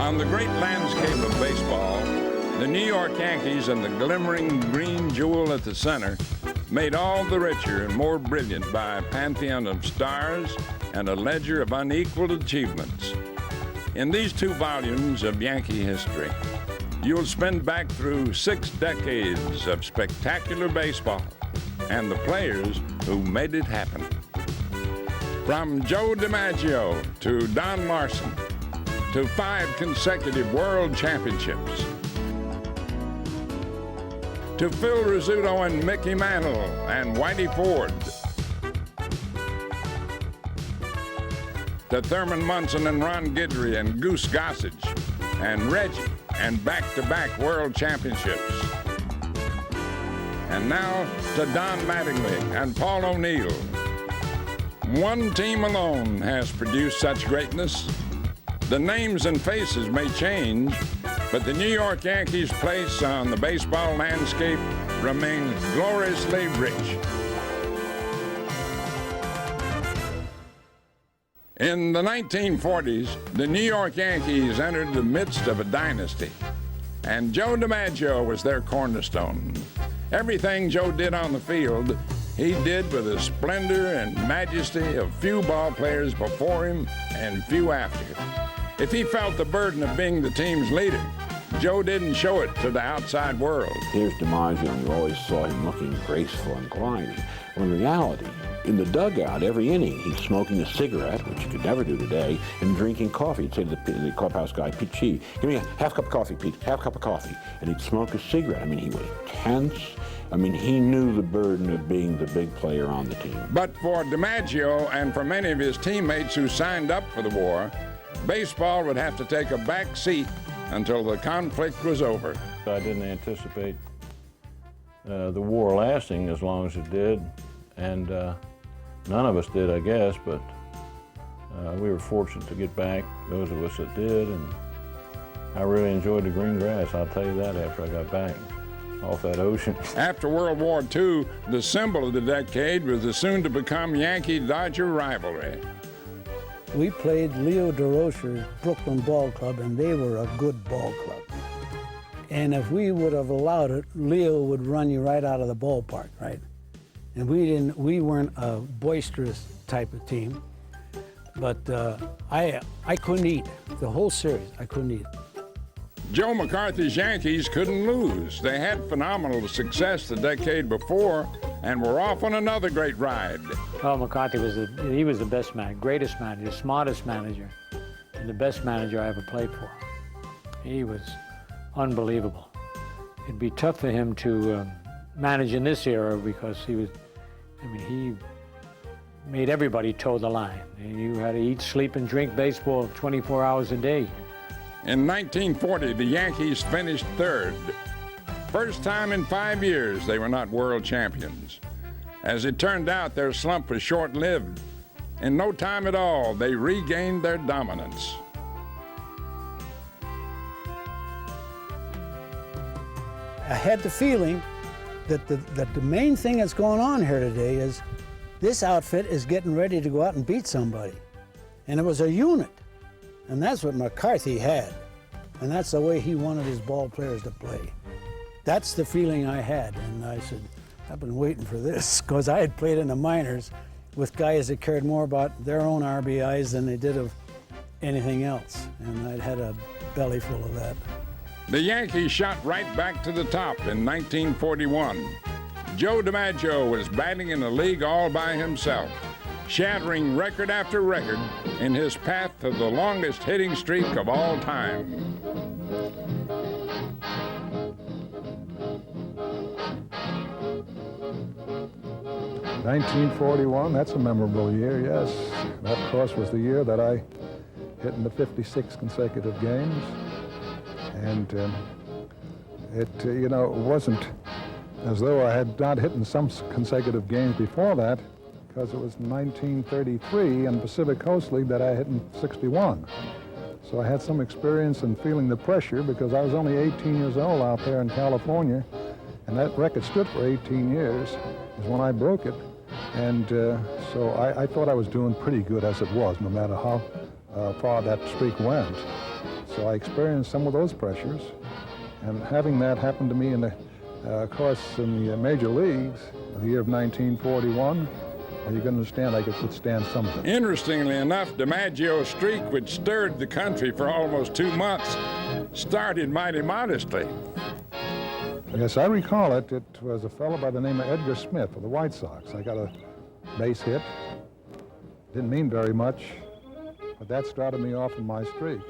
On the great landscape of baseball, the New York Yankees and the glimmering green jewel at the center made all the richer and more brilliant by a pantheon of stars and a ledger of unequaled achievements. In these 2 volumes of Yankee history, you'll spin back through 6 decades of spectacular baseball and the players who made it happen. From Joe DiMaggio to Don Larson, to 5 consecutive world championships, to Phil Rizzuto and Mickey Mantle and Whitey Ford, to Thurman Munson and Ron Guidry and Goose Gossage and Reggie and back-to-back world championships. And now to Don Mattingly and Paul O'Neill. One team alone has produced such greatness. The names and faces may change, but the New York Yankees' place on the baseball landscape remains gloriously rich. In the 1940s, the New York Yankees entered the midst of a dynasty, and Joe DiMaggio was their cornerstone. Everything Joe did on the field, he did with the splendor and majesty of few ball players before him and few after. If he felt the burden of being the team's leader, Joe didn't show it to the outside world. Here's DiMaggio, and you always saw him looking graceful and gliding. Well, in reality, in the dugout, every inning, he's smoking a cigarette, which you could never do today, and drinking coffee. He'd say to the clubhouse guy, Pete Chee, give me a half cup of coffee, Pete, half cup of coffee. And he'd smoke a cigarette. I mean, he was tense. I mean, he knew the burden of being the big player on the team. But for DiMaggio and for many of his teammates who signed up for the war, baseball would have to take a back seat until the conflict was over. I didn't anticipate the war lasting as long as it did, and none of us did, I guess, but we were fortunate to get back, those of us that did, and I really enjoyed the green grass, I'll tell you that, after I got back off that ocean. After World War II, the symbol of the decade was the soon-to-become Yankee-Dodger rivalry. We played Leo DeRocher's Brooklyn Ball Club, and they were a good ball club. And if we would have allowed it, Leo would run you right out of the ballpark, right? And we weren't a boisterous type of team, but I couldn't eat. The whole series, I couldn't eat. Joe McCarthy's Yankees couldn't lose. They had phenomenal success the decade before and were off on another great ride. Well, McCarthy was the best man, greatest manager, smartest manager, and the best manager I ever played for. He was unbelievable. It'd be tough for him to manage in this era because he made everybody toe the line. And you had to eat, sleep, and drink baseball 24 hours a day. In 1940, the Yankees finished third. First time in 5 years they were not world champions. As it turned out, their slump was short-lived. In no time at all, they regained their dominance. I had the feeling that the main thing that's going on here today is this outfit is getting ready to go out and beat somebody. And it was a unit. And that's what McCarthy had. And that's the way he wanted his ball players to play. That's the feeling I had. And I said, I've been waiting for this, because I had played in the minors with guys that cared more about their own RBIs than they did of anything else. And I'd had a belly full of that. The Yankees shot right back to the top in 1941. Joe DiMaggio was batting in the league all by himself, shattering record after record in his path to the longest hitting streak of all time. "1941, that's a memorable year, yes. That, of course, was the year that I hit in the 56 consecutive games. And it wasn't as though I had not hit in some consecutive games before that, because it was 1933 in Pacific Coast League that I hit in 61. So I had some experience in feeling the pressure, because I was only 18 years old out there in California, and that record stood for 18 years, is when I broke it. And so I thought I was doing pretty good as it was, no matter how far that streak went. So I experienced some of those pressures. And having that happen to me in the, of course, in the major leagues, the year of 1941, well, you can understand I could stand something. Interestingly enough, DiMaggio's streak, which stirred the country for almost 2 months, started mighty modestly. Yes, I recall it. It was a fellow by the name of Edgar Smith of the White Sox. I got a base hit. Didn't mean very much, but that started me off in my streak.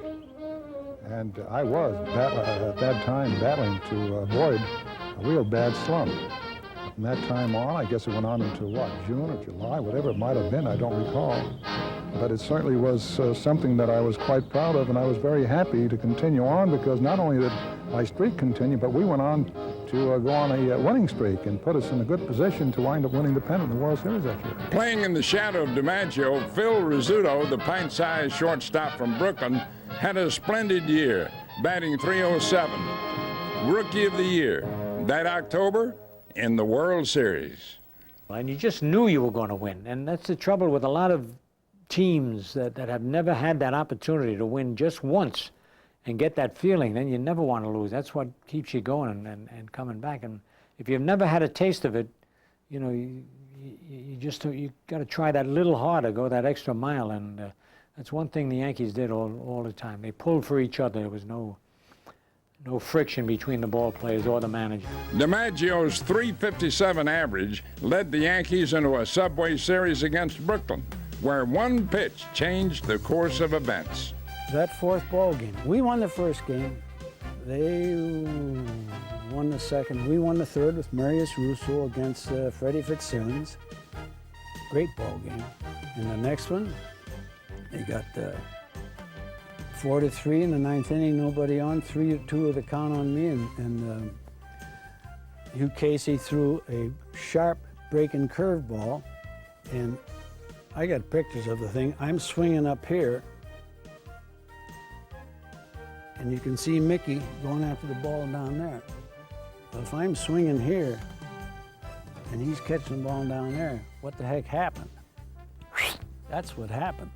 And I was, at that time, battling to avoid a real bad slump. From that time on, I guess it went on until what, June or July, whatever it might have been, I don't recall. But it certainly was something that I was quite proud of, and I was very happy to continue on, because not only did my streak continue, but we went on to go on a winning streak and put us in a good position to wind up winning the pennant in the World Series that year. Playing in the shadow of DiMaggio, Phil Rizzuto, the pint-sized shortstop from Brooklyn, had a splendid year, batting .307, Rookie of the Year, that October in the World Series. And you just knew you were going to win, and that's the trouble with a lot of teams that have never had that opportunity to win just once and get that feeling. Then you never want to lose. That's what keeps you going and coming back. And if you've never had a taste of it, you know, you got to try that little harder, go that extra mile. And that's one thing the Yankees did all the time. They pulled for each other. There was no friction between the ball players or the manager. DiMaggio's .357 average led the Yankees into a Subway Series against Brooklyn, where one pitch changed the course of events. That fourth ball game, we won the first game. They won the second. We won the third with Marius Russo against Freddie Fitzsimmons. Great ball game. And the next one, they got 4-3 in the ninth inning, nobody on, 3-2 of the count on me, and Hugh Casey threw a sharp breaking curveball, and I got pictures of the thing. I'm swinging up here, and you can see Mickey going after the ball down there. But if I'm swinging here, and he's catching the ball down there, what the heck happened? That's what happened.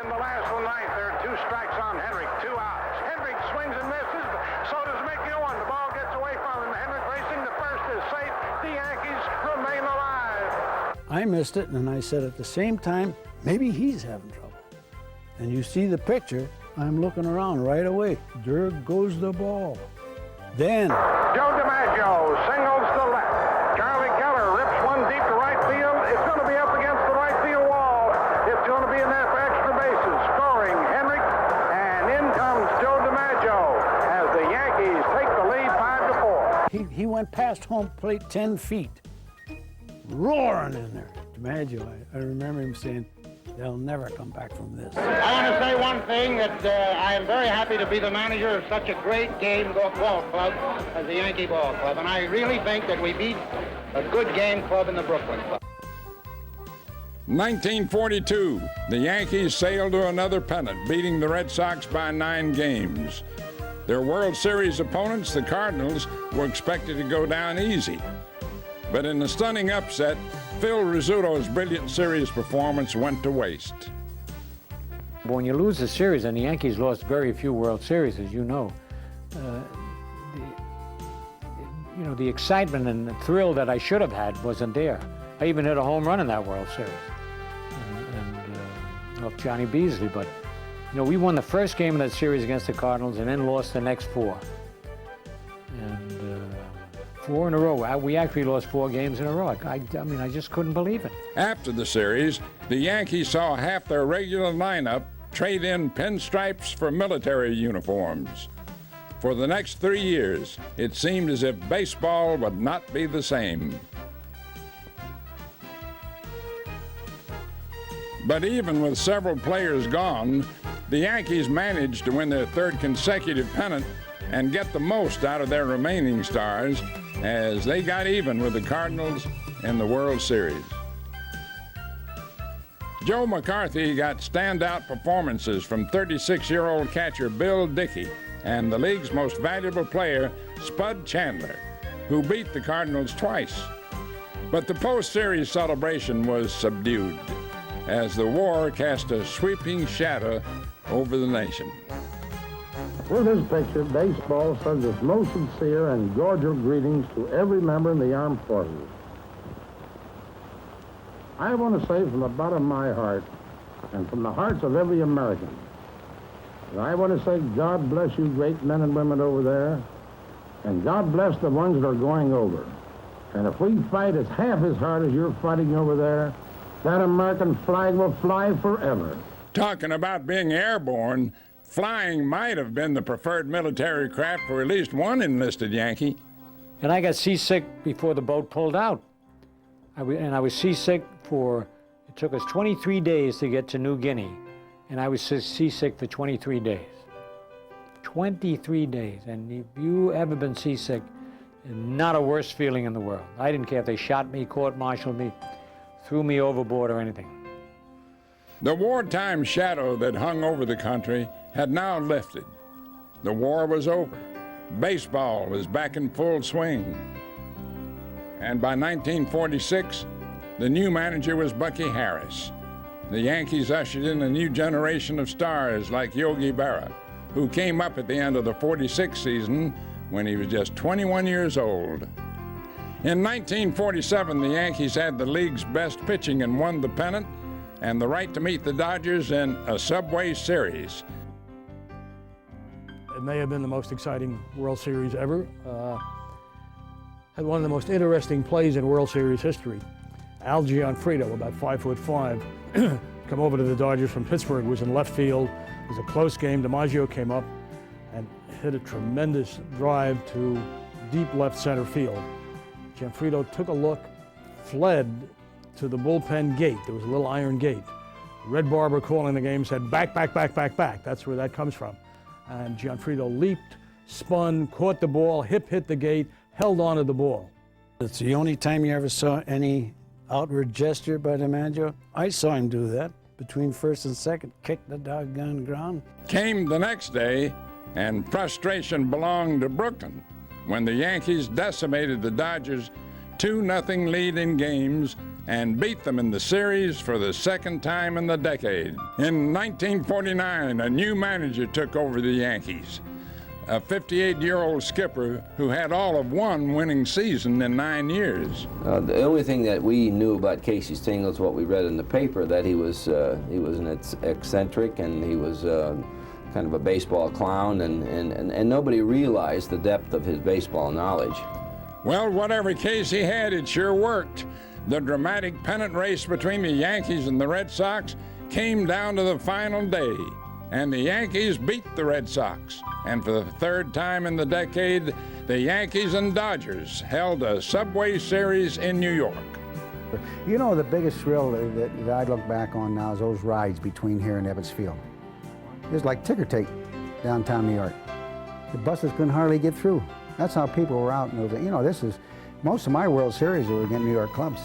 In the last of the ninth, there are 2 strikes on Henrik, 2 outs. Henrik swings and misses, so does Mickey Owen. The ball gets away from him. Henrik racing, the first is safe. The Yankees remain alive. I missed it, and I said at the same time, maybe he's having trouble. And you see the picture, I'm looking around right away. There goes the ball. Then Joe DiMaggio singles to left. Charlie Keller rips one deep to right field. It's going to be up against the right field wall. It's going to be in there for extra bases. Scoring Henrik, and in comes Joe DiMaggio as the Yankees take the lead 5-4. he went past home plate 10 feet, roaring in there. DiMaggio, I remember him saying, they'll never come back from this. I want to say one thing, that I am very happy to be the manager of such a great game ball club as the Yankee Ball Club, and I really think that we beat a good game club in the Brooklyn Club. 1942, the Yankees sailed to another pennant, beating the Red Sox by 9 games. Their World Series opponents, the Cardinals, were expected to go down easy. But in a stunning upset, Phil Rizzuto's brilliant series performance went to waste. When you lose a series, and the Yankees lost very few World Series, as you know, the excitement and the thrill that I should have had wasn't there. I even hit a home run in that World Series, and off Johnny Beasley. But we won the first game of that series against the Cardinals, and then lost the next 4. And 4 in a row. We actually lost 4 games in a row. I mean, I just couldn't believe it. After the series, the Yankees saw half their regular lineup trade in pinstripes for military uniforms. For the next 3 years, it seemed as if baseball would not be the same. But even with several players gone, the Yankees managed to win their 3rd consecutive pennant and get the most out of their remaining stars as they got even with the Cardinals in the World Series. Joe McCarthy got standout performances from 36-year-old catcher Bill Dickey and the league's most valuable player, Spud Chandler, who beat the Cardinals twice. But the post-series celebration was subdued as the war cast a sweeping shadow over the nation. With this picture, baseball sends its most sincere and cordial greetings to every member in the armed forces. I want to say from the bottom of my heart, and from the hearts of every American, that I want to say God bless you great men and women over there, and God bless the ones that are going over. And if we fight as half as hard as you're fighting over there, that American flag will fly forever. Talking about being airborne, flying might have been the preferred military craft for at least one enlisted Yankee. And I got seasick before the boat pulled out. I was seasick for, it took us 23 days to get to New Guinea, and I was seasick for 23 days. 23 days, and if you ever been seasick, not a worse feeling in the world. I didn't care if they shot me, court-martialed me, threw me overboard or anything. The wartime shadow that hung over the country had now lifted. The war was over. Baseball was back in full swing. And by 1946, the new manager was Bucky Harris. The Yankees ushered in a new generation of stars like Yogi Berra, who came up at the end of the '46 season when he was just 21 years old. In 1947, the Yankees had the league's best pitching and won the pennant and the right to meet the Dodgers in a Subway Series. It may have been the most exciting World Series ever. Had one of the most interesting plays in World Series history. Al Gianfrido, about 5'5", come over to the Dodgers from Pittsburgh, was in left field. It was a close game. DiMaggio came up and hit a tremendous drive to deep left center field. Gianfrido took a look, fled to the bullpen gate. There was a little iron gate. Red Barber calling the game said, back, back, back, back, back. That's where that comes from. And Gianfrido leaped, spun, caught the ball, hit the gate, held on to the ball. It's the only time you ever saw any outward gesture by DiMaggio. I saw him do that between first and second, kick the doggone ground. Came the next day, and frustration belonged to Brooklyn when the Yankees decimated the Dodgers' 2-0 lead in games and beat them in the series for the second time in the decade. In 1949, a new manager took over the Yankees, a 58-year-old skipper who had all of one winning season in 9 years. The only thing that we knew about Casey Stengel is what we read in the paper, that he was an eccentric and he was kind of a baseball clown, and nobody realized the depth of his baseball knowledge. Well, whatever case he had, it sure worked. The dramatic pennant race between the Yankees and the Red Sox came down to the final day, and the Yankees beat the Red Sox. And for the third time in the decade, the Yankees and Dodgers held a Subway Series in New York. You know, the biggest thrill that I look back on now is those rides between here and Ebbets Field. It was like ticker tape downtown New York. The buses couldn't hardly get through. That's how people were out. And you know, this is, most of my World Series were against New York clubs.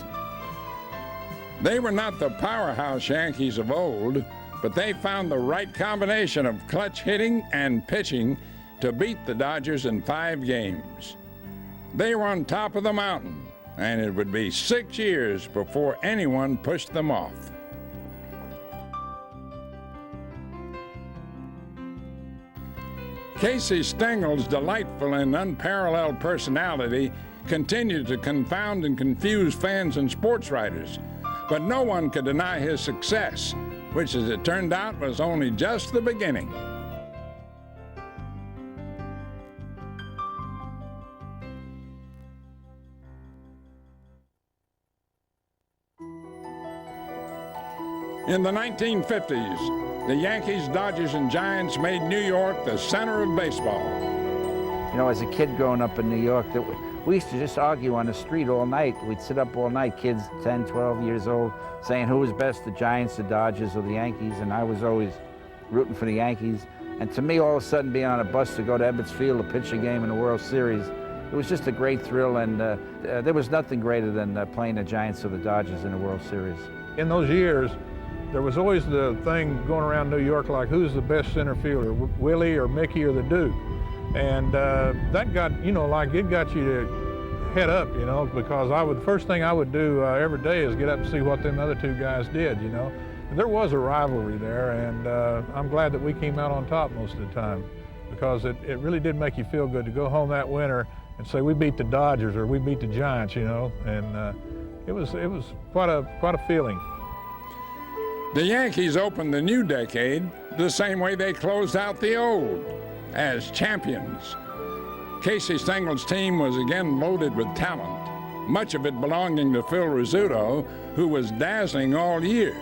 They were not the powerhouse Yankees of old, but they found the right combination of clutch hitting and pitching to beat the Dodgers in 5 games. They were on top of the mountain, and it would be 6 years before anyone pushed them off. Casey Stengel's delightful and unparalleled personality continued to confound and confuse fans and sports writers, but no one could deny his success, which, as it turned out, was only just the beginning. In the 1950s, the Yankees, Dodgers, and Giants made New York the center of baseball. You know, as a kid growing up in New York, we used to just argue on the street all night. We'd sit up all night, kids 10, 12 years old, saying who was best, the Giants, the Dodgers, or the Yankees, and I was always rooting for the Yankees. And to me, all of a sudden, being on a bus to go to Ebbets Field to pitch a game in the World Series, it was just a great thrill, and there was nothing greater than playing the Giants or the Dodgers in the World Series. In those years, there was always the thing going around New York like, who's the best center fielder, Willie or Mickey or the Duke? And that got, you know, like it got you to head up, you know, because first thing I would do every day is get up and see what them other 2 guys did, you know. And there was a rivalry there, and I'm glad that we came out on top most of the time. because it really did make you feel good to go home that winter and say, we beat the Dodgers or we beat the Giants, you know, and it was quite a feeling. The Yankees opened the new decade the same way they closed out the old, as champions. Casey Stengel's team was again loaded with talent, much of it belonging to Phil Rizzuto, who was dazzling all year,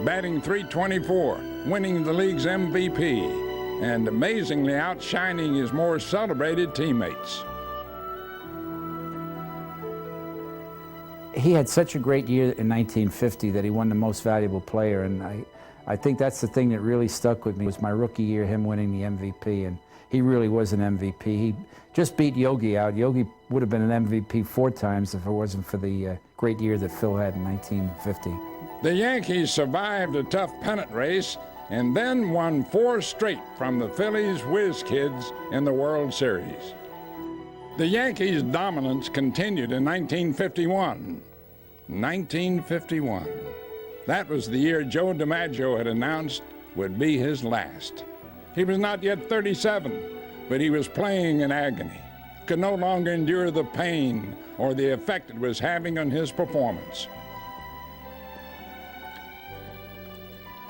batting .324, winning the league's MVP, and amazingly outshining his more celebrated teammates. He had such a great year in 1950 that he won the most valuable player, and I think that's the thing that really stuck with me. It was my rookie year, him winning the MVP, and he really was an MVP. He just beat Yogi out. Yogi would have been an MVP 4 times if it wasn't for the great year that Phil had in 1950. The Yankees survived a tough pennant race and then won 4 straight from the Phillies' Whiz Kids in the World Series. The Yankees' dominance continued in 1951. 1951. That was the year Joe DiMaggio had announced would be his last. He was not yet 37, but he was playing in agony, could no longer endure the pain or the effect it was having on his performance.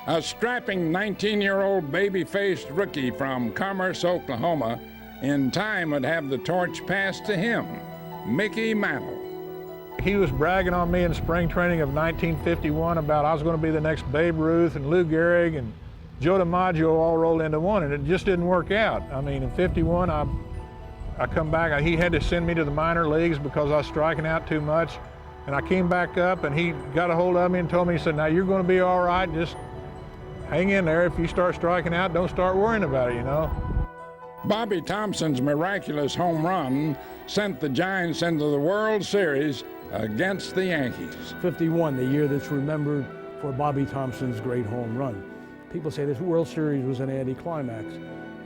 A strapping 19-year-old baby-faced rookie from Commerce, Oklahoma, in time would have the torch passed to him, Mickey Mantle. He was bragging on me in spring training of 1951 about I was going to be the next Babe Ruth and Lou Gehrig and Joe DiMaggio all rolled into one, and it just didn't work out. I mean, in '51, I come back. He had to send me to the minor leagues because I was striking out too much, and I came back up, and he got a hold of me and told me, he said, now you're going to be all right. Just hang in there. If you start striking out, don't start worrying about it, you know. Bobby Thompson's miraculous home run sent the Giants into the World Series against the Yankees. 51, the year that's remembered for Bobby Thompson's great home run. People say this World Series was an anticlimax.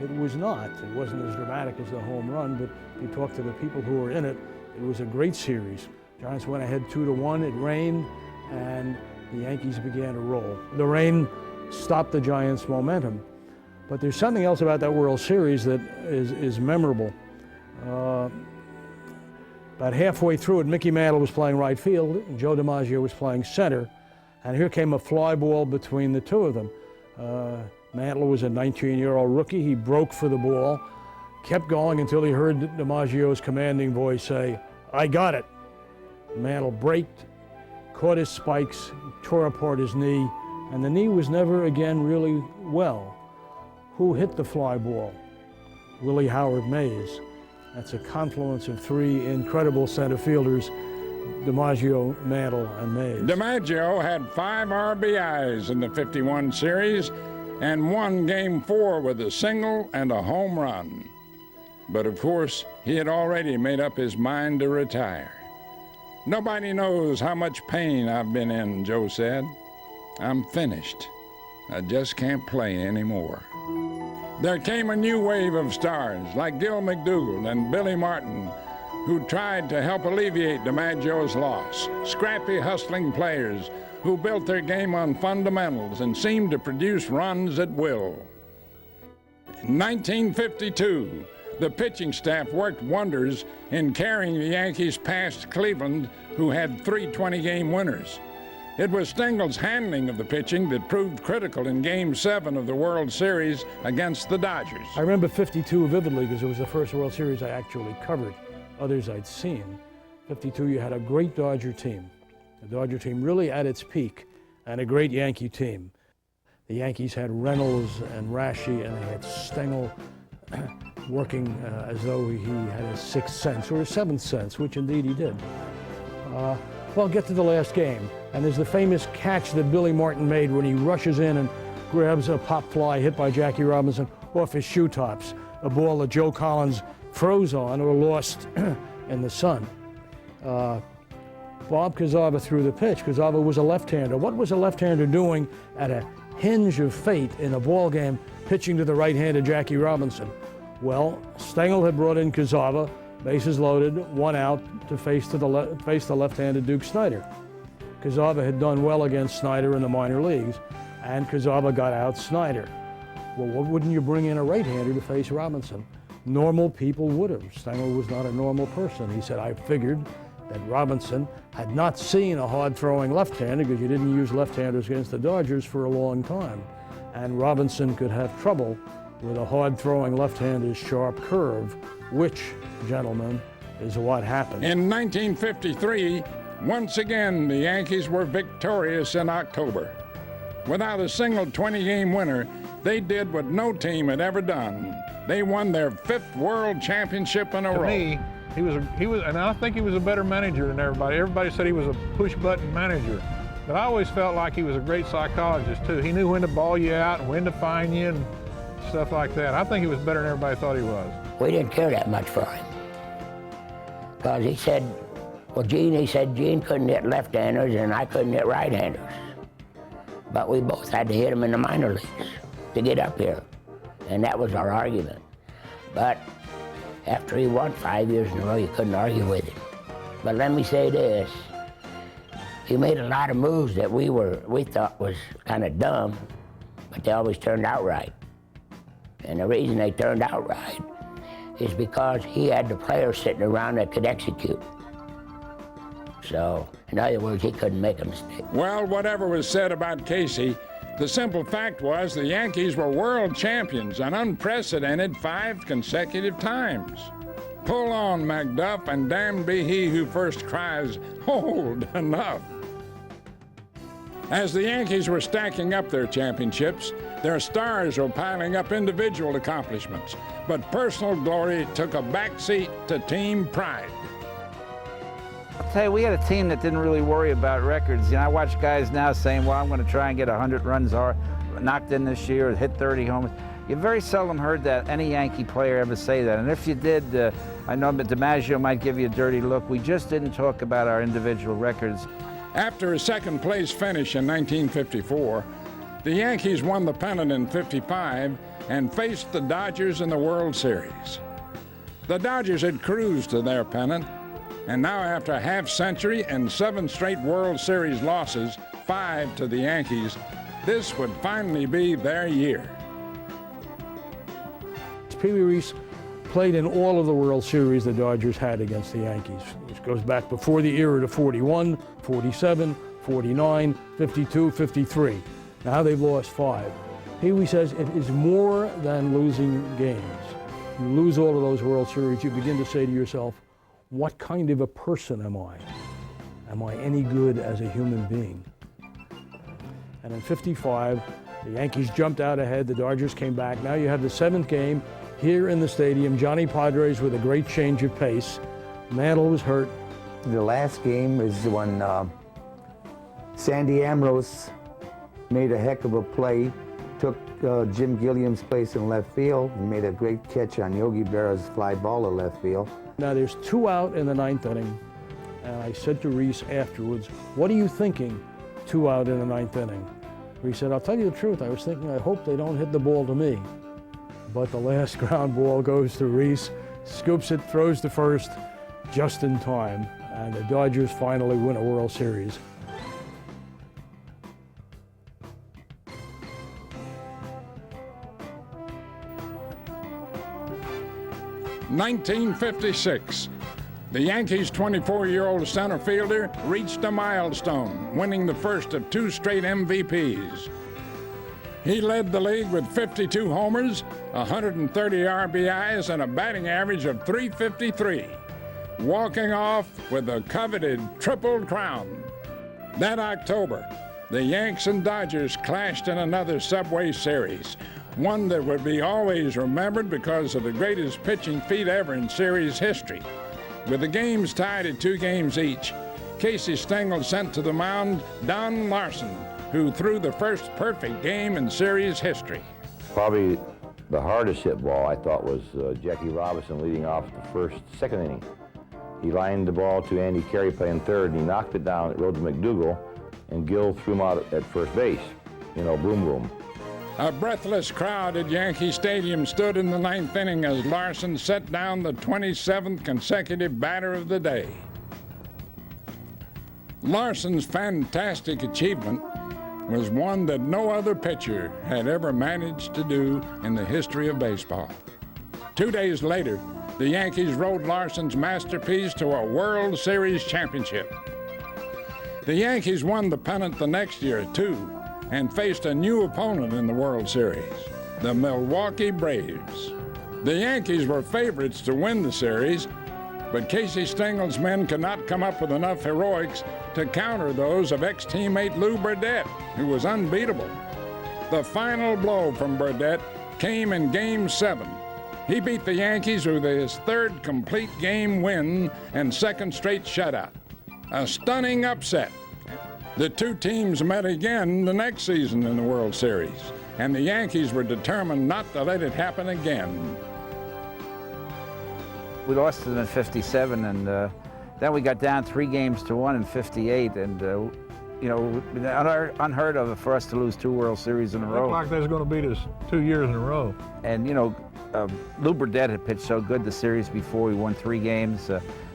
It was not. It wasn't as dramatic as the home run, but if you talk to the people who were in it, it was a great series. Giants went ahead 2-1, it rained, and the Yankees began to roll. The rain stopped the Giants' momentum, but there's something else about that World Series that is memorable. About halfway through it, Mickey Mantle was playing right field, and Joe DiMaggio was playing center, and here came a fly ball between the two of them. Mantle was a 19-year-old rookie. He broke for the ball, kept going until he heard DiMaggio's commanding voice say, "I got it." Mantle braked, caught his spikes, tore apart his knee, and the knee was never again really well. Who hit the fly ball? Willie Howard Mays. That's a confluence of 3 incredible center fielders, DiMaggio, Mantle, and Mays. DiMaggio had 5 RBIs in the '51 series and won Game 4 with a single and a home run. But of course, he had already made up his mind to retire. "Nobody knows how much pain I've been in," Joe said. "I'm finished. I just can't play anymore." There came a new wave of stars like Gil McDougall and Billy Martin, who tried to help alleviate DiMaggio's loss. Scrappy, hustling players who built their game on fundamentals and seemed to produce runs at will. In 1952, the pitching staff worked wonders in carrying the Yankees past Cleveland, who had 3 20-game winners. It was Stengel's handling of the pitching that proved critical in Game 7 of the World Series against the Dodgers. I remember '52 vividly because it was the first World Series I actually covered. Others I'd seen. '52, you had a great Dodger team. The Dodger team really at its peak, and a great Yankee team. The Yankees had Reynolds and Rashi, and they had Stengel working as though he had a 6th sense or a 7th sense, which indeed he did. Well, get to the last game, and there's the famous catch that Billy Martin made when he rushes in and grabs a pop fly hit by Jackie Robinson off his shoe tops, a ball that Joe Collins froze on or lost in the sun. Bob Cazava threw the pitch. Cazava was a left-hander. What was a left-hander doing at a hinge of fate in a ball game pitching to the right-handed Jackie Robinson? Well, Stengel had brought in Cazava, bases loaded, 1 out to face the left-handed Duke Snider. Cazava had done well against Snider in the minor leagues, and Cazava got out Snider. Well, wouldn't you bring in a right-hander to face Robinson? Normal people would have. Stengel was not a normal person. He said, I figured that Robinson had not seen a hard-throwing left-hander because you didn't use left-handers against the Dodgers for a long time. And Robinson could have trouble with a hard-throwing left-hander's sharp curve, which, gentlemen, is what happened. In 1953, once again, the Yankees were victorious in October. Without a single 20-game winner, they did what no team had ever done. They won their 5th World Championship in a row. To me, he was, and I think he was a better manager than everybody. Everybody said he was a push-button manager, but I always felt like he was a great psychologist too. He knew when to ball you out and when to fine you and stuff like that. I think he was better than everybody thought he was. We didn't care that much for him, because he said, well, Gene couldn't hit left-handers and I couldn't hit right-handers, but we both had to hit him in the minor leagues to get up here. And that was our argument. But after he won 5 years in a row, you couldn't argue with him. But let me say this, he made a lot of moves that we thought was kind of dumb, but they always turned out right. And the reason they turned out right is because he had the players sitting around that could execute. So, in other words, he couldn't make a mistake. Well, whatever was said about Casey, the simple fact was the Yankees were world champions, an unprecedented 5 consecutive times. Pull on, MacDuff, and damned be he who first cries, hold, enough. As the Yankees were stacking up their championships, their stars were piling up individual accomplishments, but personal glory took a backseat to team pride. I'll tell you, we had a team that didn't really worry about records. You know, I watch guys now saying, well, I'm going to try and get 100 runs knocked in this year, or hit 30 homers. You very seldom heard that any Yankee player ever say that. And if you did, I know that DiMaggio might give you a dirty look. We just didn't talk about our individual records. After a second-place finish in 1954, the Yankees won the pennant in '55 and faced the Dodgers in the World Series. The Dodgers had cruised to their pennant, and now after a half-century and 7 straight World Series losses, 5 to the Yankees, this would finally be their year. Pee Wee Reese played in all of the World Series the Dodgers had against the Yankees. This goes back before the era to 41, 47, 49, 52, 53. Now they've lost 5. Pee Wee says it is more than losing games. You lose all of those World Series, you begin to say to yourself, what kind of a person am I? Am I any good as a human being? And in '55, the Yankees jumped out ahead, the Dodgers came back. Now you have the 7th game here in the stadium. Johnny Padres with a great change of pace. Mantle was hurt. The last game is when Sandy Ambrose made a heck of a play, took Jim Gilliam's place in left field, and made a great catch on Yogi Berra's fly ball to left field. Now there's 2 out in the 9th inning, and I said to Reese afterwards, what are you thinking, 2 out in the 9th inning? Reese said, I'll tell you the truth, I was thinking I hope they don't hit the ball to me. But the last ground ball goes to Reese, scoops it, throws to first, just in time, and the Dodgers finally win a World Series. '56. The Yankees' 24-year-old center fielder reached a milestone, winning the first of 2 straight MVPs. He led the league with 52 homers, 130 RBIs, and a batting average of .353, walking off with the coveted Triple Crown. That October, the Yanks and Dodgers clashed in another Subway Series, one that would be always remembered because of the greatest pitching feat ever in series history. With the games tied at 2 games each, Casey Stengel sent to the mound Don Larson, who threw the first perfect game in series history. Probably the hardest hit ball I thought was Jackie Robinson leading off the second inning. He lined the ball to Andy Carey playing third, and he knocked it down. It rode to McDougal, and Gill threw him out at first base. You know, boom, boom. A breathless crowd at Yankee Stadium stood in the 9th inning as Larson set down the 27th consecutive batter of the day. Larson's fantastic achievement was one that no other pitcher had ever managed to do in the history of baseball. 2 days later, the Yankees rode Larson's masterpiece to a World Series championship. The Yankees won the pennant the next year, too, and faced a new opponent in the World Series, the Milwaukee Braves. The Yankees were favorites to win the series, but Casey Stengel's men could not come up with enough heroics to counter those of ex-teammate Lou Burdette, who was unbeatable. The final blow from Burdette came in Game 7. He beat the Yankees with his third complete game win and second straight shutout. A stunning upset. The two teams met again the next season in the World Series, and the Yankees were determined not to let it happen again. We lost to them in '57, and then we got down 3-1 in '58, and you know, unheard of for us to lose 2 World Series in a row. Looked like they was going to beat us 2 years in a row. And you know, Lou Burdette had pitched so good the series before. We won 3 games,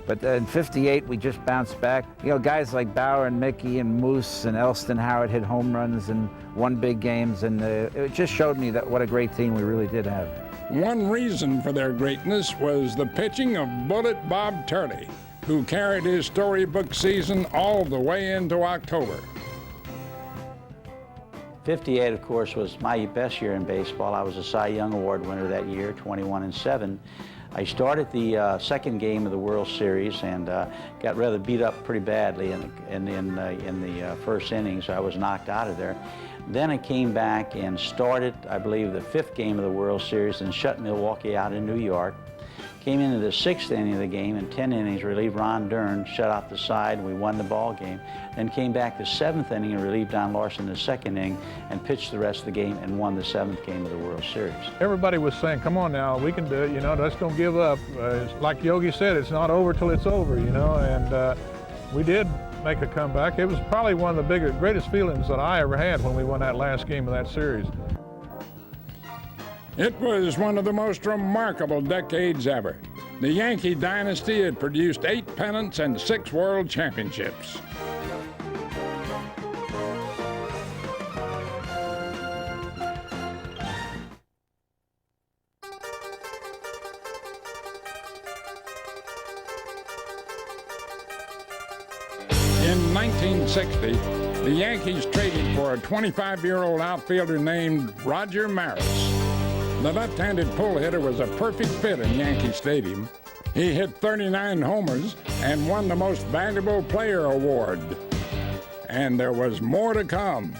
but in '58 we just bounced back. You know, guys like Bauer and Mickey and Moose and Elston Howard hit home runs and won big games, and it just showed me that what a great team we really did have. One reason for their greatness was the pitching of Bullet Bob Turley, who carried his storybook season all the way into October. '58, of course, was my best year in baseball. I was a Cy Young Award winner that year, 21-7. I started the second game of the World Series and got rather beat up pretty badly in the first inning, so I was knocked out of there. Then I came back and started, I believe, the 5th game of the World Series and shut Milwaukee out in New York. Came into the 6th inning of the game in 10 innings, relieved Ron Dern, shut out the side, and we won the ball game. Then came back the 7th inning and relieved Don Larson in the 2nd inning and pitched the rest of the game and won the 7th game of the World Series. Everybody was saying, come on now, we can do it, you know, let's don't give up. Like Yogi said, it's not over till it's over, you know, and we did make a comeback. It was probably one of the greatest feelings that I ever had when we won that last game of that series. It was one of the most remarkable decades ever. The Yankee dynasty had produced 8 pennants and 6 world championships. In 1960, the Yankees traded for a 25-year-old outfielder named Roger Maris. The left-handed pull hitter was a perfect fit in Yankee Stadium. He hit 39 homers and won the Most Valuable Player award. And there was more to come.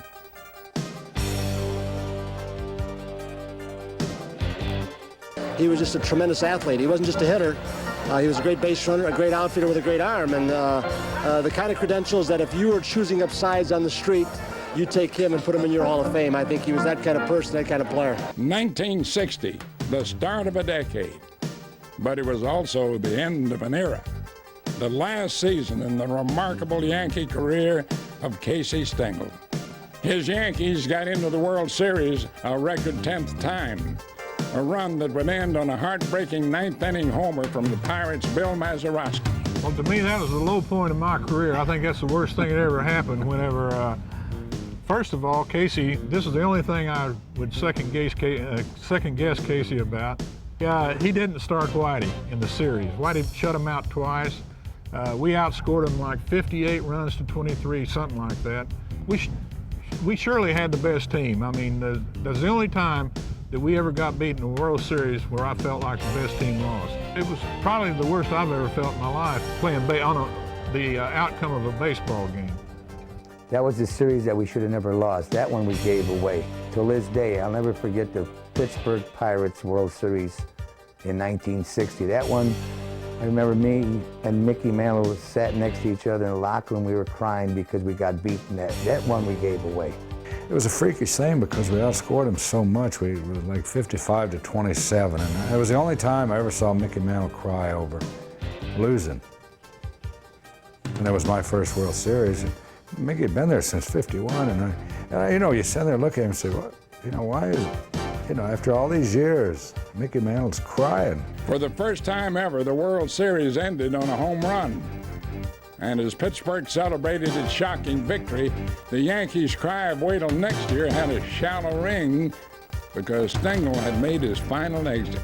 He was just a tremendous athlete. He wasn't just a hitter. He was a great base runner, a great outfielder with a great arm, and the kind of credentials that if you were choosing up sides on the street, you take him and put him in your Hall of Fame. I think he was that kind of person, that kind of player. 1960, the start of a decade. But it was also the end of an era. The last season in the remarkable Yankee career of Casey Stengel. His Yankees got into the World Series a record 10th time. A run that would end on a heartbreaking 9th inning homer from the Pirates' Bill Mazeroski. Well, to me, that was the low point of my career. I think that's the worst thing that ever happened whenever first of all, Casey, this is the only thing I would second guess Casey about. He didn't start Whitey in the series. Whitey shut him out twice. We outscored him like 58 runs to 23, something like that. We surely had the best team. I mean, that's the only time that we ever got beaten in the World Series where I felt like the best team lost. It was probably the worst I've ever felt in my life playing on the outcome of a baseball game. That was the series that we should have never lost. That one we gave away. Till this day, I'll never forget the Pittsburgh Pirates World Series in 1960. That one, I remember me and Mickey Mantle sat next to each other in the locker room. We were crying because we got beaten. That one we gave away. It was a freakish thing because we outscored them so much. We were like 55-27, and it was the only time I ever saw Mickey Mantle cry over losing. And that was my first World Series. Mickey had been there since '51, and I, you know, you sit there and look at him and say, well, you know, why is, you know, after all these years, Mickey Mantle's crying. For the first time ever, the World Series ended on a home run. And as Pittsburgh celebrated its shocking victory, the Yankees' cry of wait till next year had a shallow ring because Stengel had made his final exit.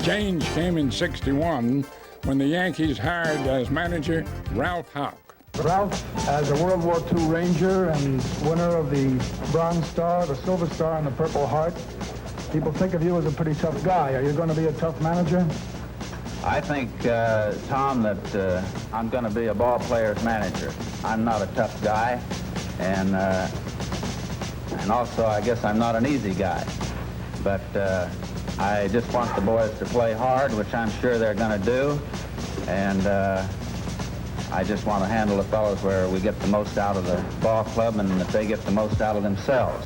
Change came in '61 when the Yankees hired as manager Ralph Houck. Ralph, as a World War II Ranger and winner of the Bronze Star, the Silver Star, and the Purple Heart, people think of you as a pretty tough guy. Are you going to be a tough manager? I think, Tom, that I'm going to be a ball player's manager. I'm not a tough guy, and also I guess I'm not an easy guy. But I just want the boys to play hard, which I'm sure they're going to do, and I just want to handle the fellows where we get the most out of the ball club and that they get the most out of themselves.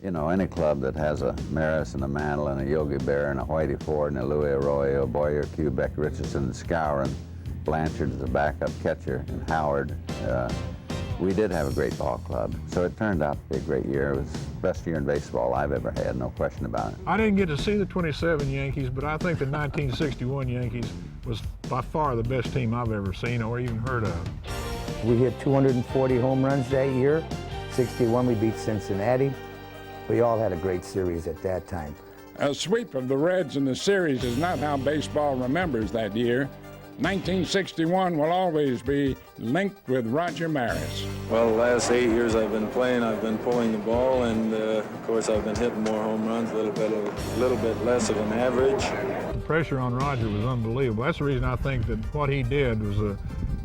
You know, any club that has a Maris and a Mantle and a Yogi Bear and a Whitey Ford and a Louis Arroyo, Boyer, Quebec, Richardson, and Scour, and Blanchard as a backup catcher, and Howard, we did have a great ball club. So it turned out to be a great year. It was the best year in baseball I've ever had, no question about it. I didn't get to see the 27 Yankees, but I think the 1961 Yankees was by far the best team I've ever seen or even heard of. We hit 240 home runs that year. 61, we beat Cincinnati. We all had a great series at that time. A sweep of the Reds in the series is not how baseball remembers that year. 1961 will always be linked with Roger Maris. Well, the last 8 years I've been playing, I've been pulling the ball, and of course I've been hitting more home runs, a little bit less of an average. The pressure on Roger was unbelievable. That's the reason I think that what he did was the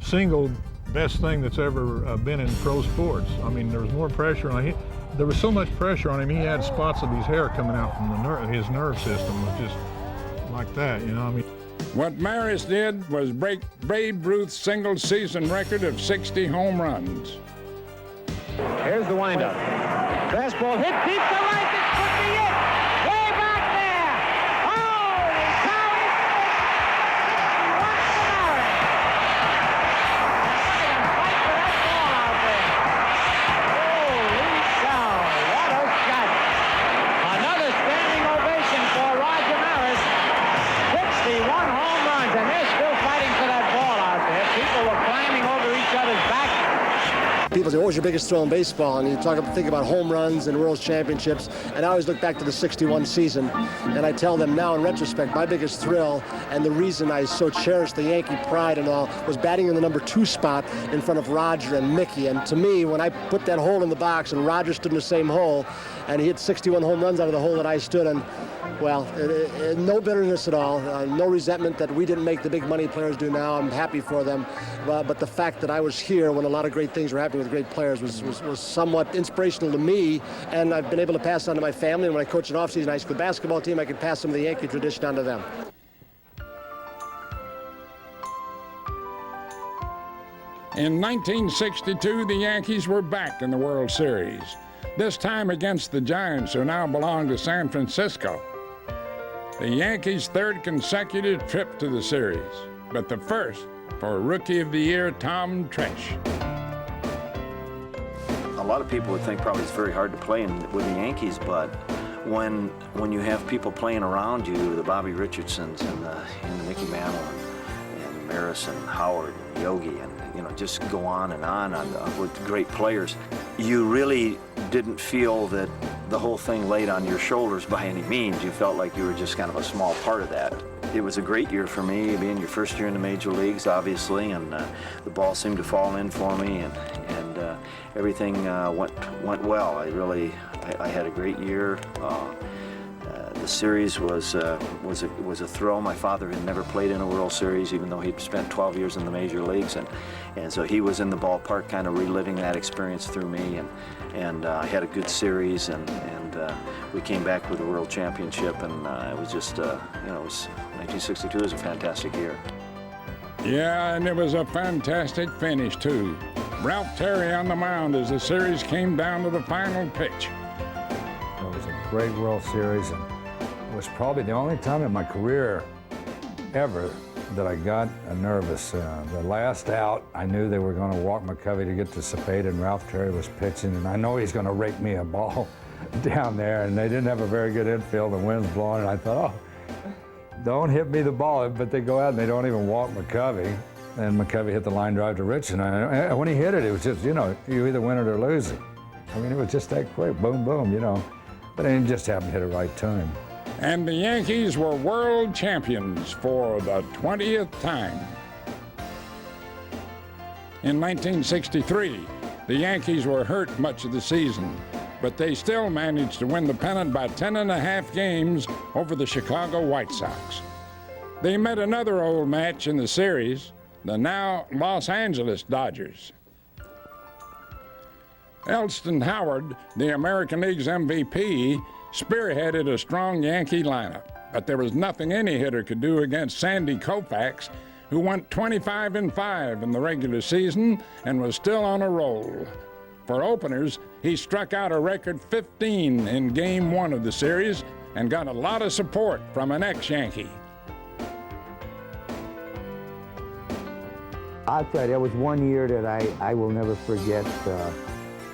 single best thing that's ever been in pro sports. I mean, there was more pressure on him. There was so much pressure on him, he had spots of his hair coming out from his nerve system was just like that, you know. I mean, what Maris did was break Babe Ruth's single-season record of 60 home runs. Here's the windup. Fastball hit deep to right. This could be it. Way back there. Holy cow! What's the matter? Look at him fight for that ball out there. Holy cow! What a shot! Another standing ovation for Roger Maris. 61 home runs, and they're still fighting for that ball out there. People were climbing over each other's back. People say, what was your biggest thrill in baseball? And you think about home runs and World Championships. And I always look back to the '61 season. And I tell them now in retrospect, my biggest thrill and the reason I so cherish the Yankee pride and all was batting in the number 2 spot in front of Roger and Mickey. And to me, when I put that hole in the box and Roger stood in the same hole and he hit 61 home runs out of the hole that I stood in, well, no bitterness at all, no resentment that we didn't make the big money players do now. I'm happy for them. But the fact that I was here when a lot of great things were happening with great players was somewhat inspirational to me, and I've been able to pass on to my family. And when I coach an off-season high school basketball team, I can pass some of the Yankee tradition on to them. In 1962, the Yankees were back in the World Series, this time against the Giants, who now belong to San Francisco. The Yankees' third consecutive trip to the series, but the first for Rookie of the Year Tom Tresh. A lot of people would think probably it's very hard to play with the Yankees, but when you have people playing around you, the Bobby Richardsons and the Mickey Mantle and Maris and Howard and Yogi, and just go on with great players, you really didn't feel that the whole thing laid on your shoulders by any means. You felt like you were just kind of a small part of that. It was a great year for me, being your first year in the major leagues, obviously, and the ball seemed to fall in for me, and everything went well. I had a great year. The series was a thrill. My father had never played in a World Series, even though he'd spent 12 years in the major leagues, and so he was in the ballpark, kind of reliving that experience through me, and I had a good series, and we came back with a World Championship, and it was just, 1962 was a fantastic year. Yeah, and it was a fantastic finish, too. Ralph Terry on the mound as the series came down to the final pitch. It was a great World Series, and it was probably the only time in my career ever that I got nervous. The last out, I knew they were going to walk McCovey to get to Cepeda, and Ralph Terry was pitching, and I know he's going to rake me a ball down there, and they didn't have a very good infield, the wind's blowing, and I thought, oh, don't hit me the ball, but they go out and they don't even walk McCovey. and McKevy hit the line drive to Richardson. And when he hit it, it was just, you know, you either win it or lose it. I mean, it was just that quick, boom, boom, you know. But he just happened to hit it right to him. And the Yankees were world champions for the 20th time. In 1963, the Yankees were hurt much of the season, but they still managed to win the pennant by 10.5 games over the Chicago White Sox. They met another old match in the series, the now Los Angeles Dodgers. Elston Howard, the American League's MVP, spearheaded a strong Yankee lineup, but there was nothing any hitter could do against Sandy Koufax, who went 25-5 in the regular season and was still on a roll. For openers, he struck out a record 15 in Game 1 of the series and got a lot of support from an ex-Yankee. I'll tell you, there was one year that I will never forget.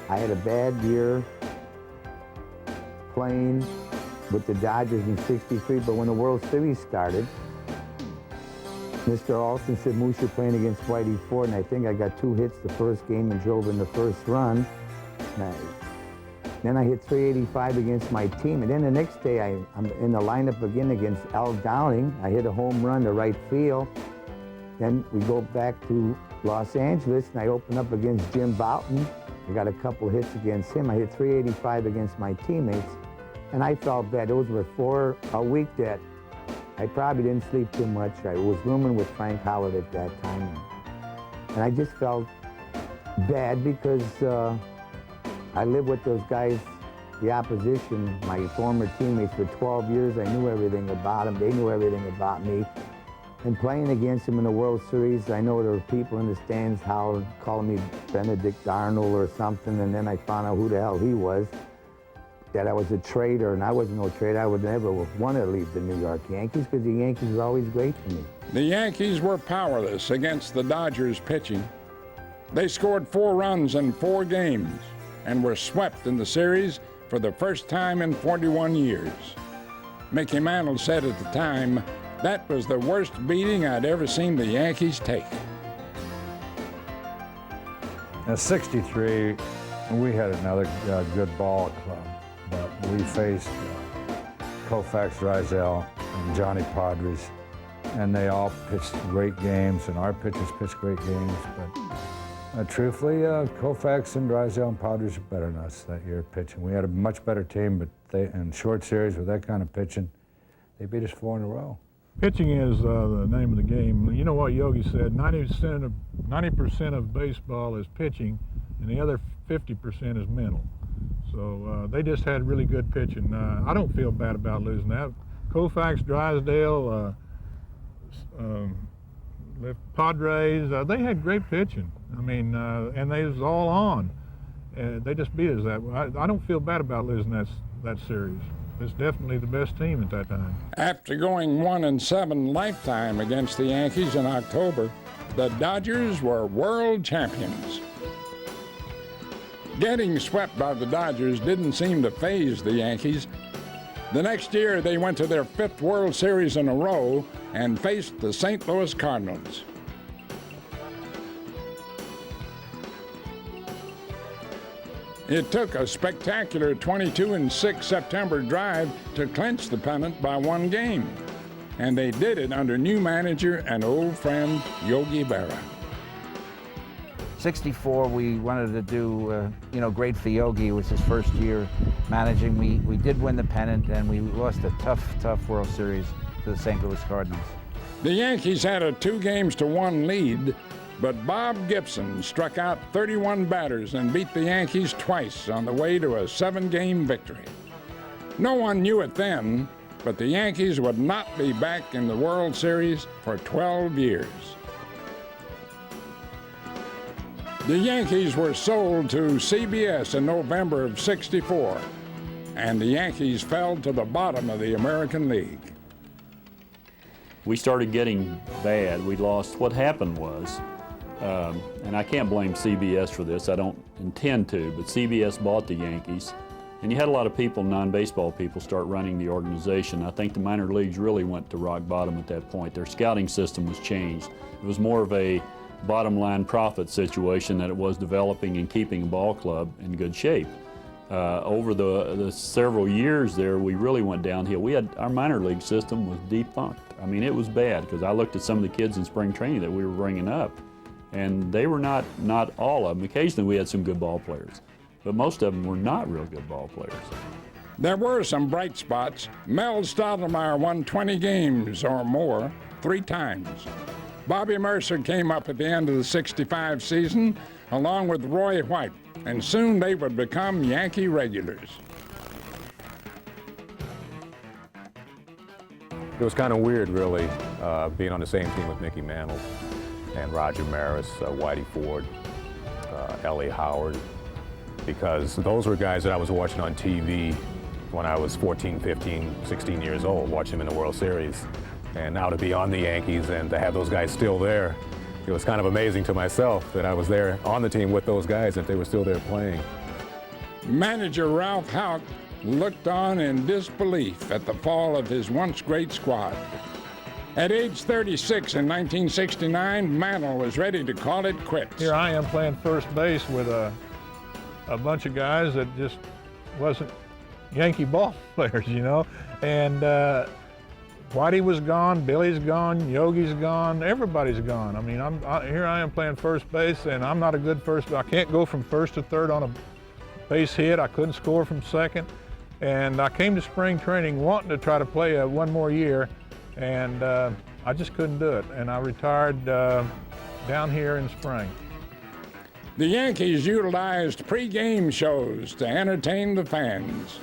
I had a bad year playing with the Dodgers in '63, but when the World Series started, Mr. Alston said, Moose, you're playing against Whitey Ford, and I think I got 2 hits the first game and drove in the first run. Then I hit 385 against my team, and then the next day I'm in the lineup again against Al Downing. I hit a home run to right field. Then we go back to Los Angeles, and I open up against Jim Bouton. I got a couple hits against him. I hit 385 against my teammates, and I felt bad. Those were a week that I probably didn't sleep too much. I was rooming with Frank Howard at that time, and I just felt bad because I lived with those guys, the opposition, my former teammates, for 12 years. I knew everything about them. They knew everything about me. And playing against them in the World Series, I know there were people in the stands calling me Benedict Arnold or something, and then I found out who the hell he was, that I was a traitor, and I wasn't no traitor. I would never want to leave the New York Yankees because the Yankees were always great to me. The Yankees were powerless against the Dodgers pitching. They scored 4 runs in 4 games and were swept in the series for the first time in 41 years. Mickey Mantle said at the time, that was the worst beating I'd ever seen the Yankees take. In '63, we had another good ball club, but we faced Koufax, Drysdale, and Johnny Padres, and they all pitched great games, and our pitchers pitched great games, but truthfully, Koufax and Drysdale and Padres were better than us that year pitching. We had a much better team, but in short series with that kind of pitching, they beat us 4 in a row. Pitching is the name of the game. You know what Yogi said, 90% of baseball is pitching, and the other 50% is mental. So they just had really good pitching. I don't feel bad about losing that. Koufax, Drysdale, the Padres, they had great pitching. I mean, and they was all on. They just beat us that way. I don't feel bad about losing that series. It's definitely the best team at that time. After going 1-7 lifetime against the Yankees in October, the Dodgers were world champions. Getting swept by the Dodgers didn't seem to faze the Yankees. The next year, they went to their 5th World Series in a row and faced the St. Louis Cardinals. It took a spectacular 22-6 September drive to clinch the pennant by 1 game, and they did it under new manager and old friend Yogi Berra. '64, we wanted to do, great for Yogi. It was his first year managing. We did win the pennant, and we lost a tough World Series to the St. Louis Cardinals. The Yankees had a 2-1 lead, but Bob Gibson struck out 31 batters and beat the Yankees twice on the way to a 7-game victory. No one knew it then, but the Yankees would not be back in the World Series for 12 years. The Yankees were sold to CBS in November of '64, and the Yankees fell to the bottom of the American League. We started getting bad. We lost. What happened was, and I can't blame CBS for this, I don't intend to, but CBS bought the Yankees, And you had a lot of people, non-baseball people, start running the organization. I think the minor leagues really went to rock bottom at that point. Their scouting system was changed. It was more of a bottom line profit situation than it was developing and keeping a ball club in good shape. Over the several years there, we really went downhill. Our minor league system was defunct. I mean, it was bad, because I looked at some of the kids in spring training that we were bringing up, and they were not all of them. Occasionally we had some good ball players, but most of them were not real good ball players. There were some bright spots. Mel Stottlemyre won 20 games or more 3 times. Bobby Mercer came up at the end of the '65 season, along with Roy White, and soon they would become Yankee regulars. It was kind of weird, really, being on the same team with Mickey Mantle and Roger Maris, Whitey Ford, Ellie Howard, because those were guys that I was watching on TV when I was 14, 15, 16 years old, watching them in the World Series. And now to be on the Yankees and to have those guys still there, it was kind of amazing to myself that I was there on the team with those guys and they were still there playing. Manager Ralph Houck looked on in disbelief at the fall of his once great squad. At age 36 in 1969, Mantle was ready to call it quits. Here I am playing first base with a bunch of guys that just wasn't Yankee ball players, you know. And Whitey was gone, Billy's gone, Yogi's gone, everybody's gone. I mean, here I am playing first base, and I'm not a good first. I can't go from first to third on a base hit. I couldn't score from second. And I came to spring training wanting to try to play one more year, and I just couldn't do it. And I retired down here in spring. The Yankees utilized pre-game shows to entertain the fans.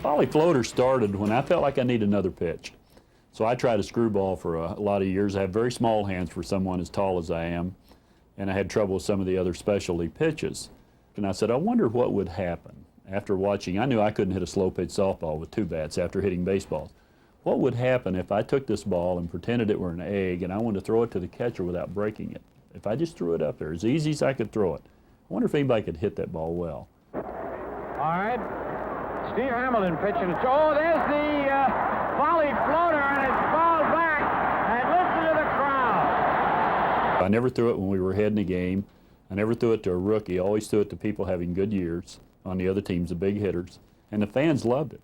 Folly Floater started when I felt like I needed another pitch. So I tried a screwball for a lot of years. I have very small hands for someone as tall as I am, and I had trouble with some of the other specialty pitches. And I said, I wonder what would happen after watching. I knew I couldn't hit a slow pitch softball with 2 bats after hitting baseballs. What would happen if I took this ball and pretended it were an egg and I wanted to throw it to the catcher without breaking it? If I just threw it up there as easy as I could throw it, I wonder if anybody could hit that ball well. All right. Steve Hamilton pitching. Oh, there's the Folly Floater, and it's ball back. And listen to the crowd. I never threw it when we were ahead in the game. I never threw it to a rookie. I always threw it to people having good years on the other teams, the big hitters. And the fans loved it.